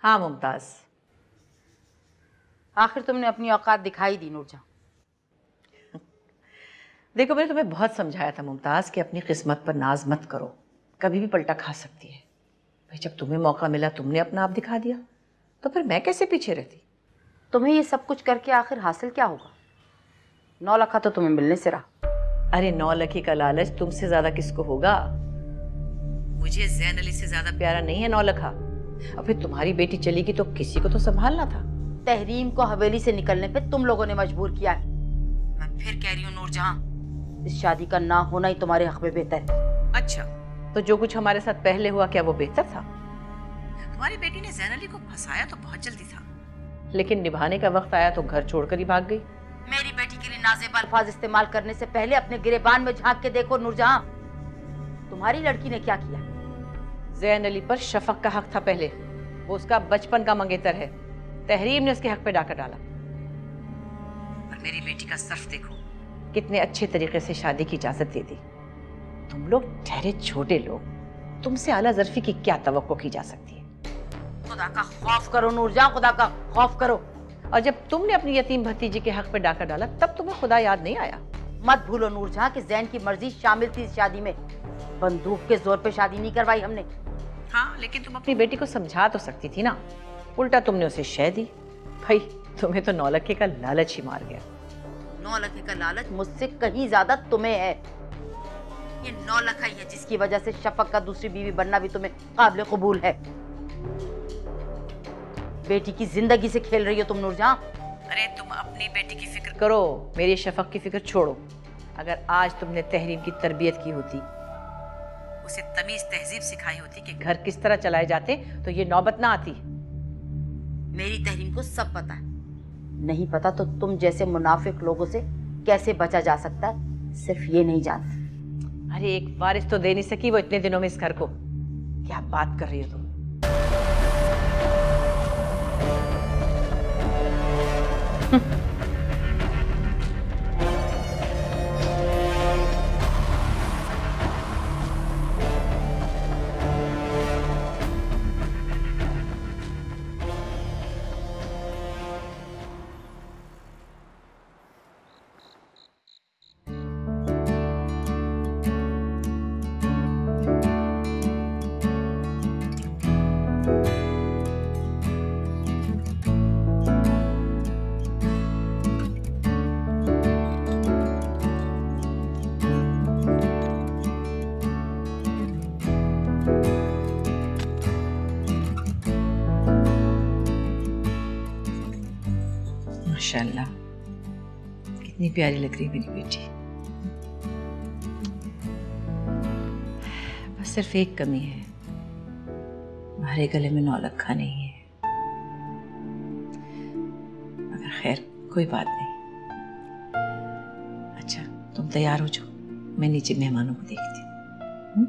हाँ मुमताज, आखिर तुमने अपनी औकात दिखाई दी नूरजहां। देखो मैंने तुम्हें बहुत समझाया था मुमताज कि अपनी किस्मत पर नाज मत करो, कभी भी पलटा खा सकती है। भाई जब तुम्हें मौका मिला तुमने अपना आप दिखा दिया, तो फिर मैं कैसे पीछे रहती। तुम्हें ये सब कुछ करके आखिर हासिल क्या होगा? 9 लाख तो तुम्हें मिलने से रहा। अरे 9 लाख का लालच तुमसे ज्यादा किसको होगा? मुझे जैन अली से ज्यादा प्यारा नहीं है 9 लाख। और फिर तुम्हारी बेटी चली गई तो किसी को तो संभालना था। तहरीम को हवेली से निकलने पे तुम लोगों ने मजबूर किया है। मैं फिर कह रही हूँ नूरजहां, इस शादी का ना होना ही तुम्हारे हक में बेहतर है। अच्छा, तो जो कुछ हमारे साथ पहले हुआ क्या वो बेहतर था? तुम्हारी बेटी ने जैन अली को फंसाया तो बहुत जल्दी था, लेकिन निभाने का वक्त आया तो घर छोड़कर ही भाग गई। मेरी बेटी के लिए नाज़ेब अल्फाज इस्तेमाल करने से पहले अपने गिरेबान में झांक के देखो नूरजहां, तुम्हारी लड़की ने क्या किया। जैन अली पर शफक का हक था पहले, वो उसका बचपन का मंगेतर है। तहरीम ने उसके हक पे डाका डाला। और मेरी बेटी का सर्फ देखो, कितने अच्छे तरीके से शादी की इजाजत दे दी। तुम लोग ठहरे छोटे लोग, तुमसे आला ज़र्फी की क्या तवक्को की जा सकती है? खुदा का खौफ करो नूरजहां, खुदा का खौफ करो। और जब तुमने अपनी यतीम भतीजी के हक पे डाका डाला तब तुम्हें खुदा याद नहीं आया? मत भूलो नूरजहां कि जैन की मर्जी शामिल थी इस शादी में। बंदूक के जोर पे शादी नहीं करवाई हमने। हाँ, लेकिन तुम अपनी बेटी को समझा तो सकती थी ना। उल्टा तुमने उसे शह दी। भाई तुम्हें तो 9 लाख का लालच ही मार गया। 9 लाख का लालच मुझसे कहीं ज्यादा तुम्हें है। ये 9 लाख ही है जिसकी वजह से शफक का दूसरी बीवी बनना भी तुम्हें काबिल कबूल है। बेटी की जिंदगी से खेल रही हो तुम नूरजहां। अरे तुम अपनी बेटी की फिक्र करो, मेरी शफक की फिक्र छोड़ो। अगर आज तुमने तहरीम की तरबियत की होती, उसे तमीज तहजीब सिखाई होती कि घर किस तरह चलाए जाते, तो ये नौबत ना आती। मेरी तहरीम को सब पता है। नहीं पता तो तुम जैसे मुनाफिक लोगों से कैसे बचा जा सकता है, सिर्फ ये नहीं जानती। अरे एक वारिस तो दे नहीं सकी वो इतने दिनों में इस घर को। क्या बात कर रही हो तुम? माशाल्लाह, कितनी प्यारी लग रही है मेरी बेटी। बस सिर्फ एक कमी है, हमारे गले में 9 लाख नहीं है। मगर खैर कोई बात नहीं। अच्छा तुम तैयार हो जाओ, मैं नीचे मेहमानों को देखती हूँ।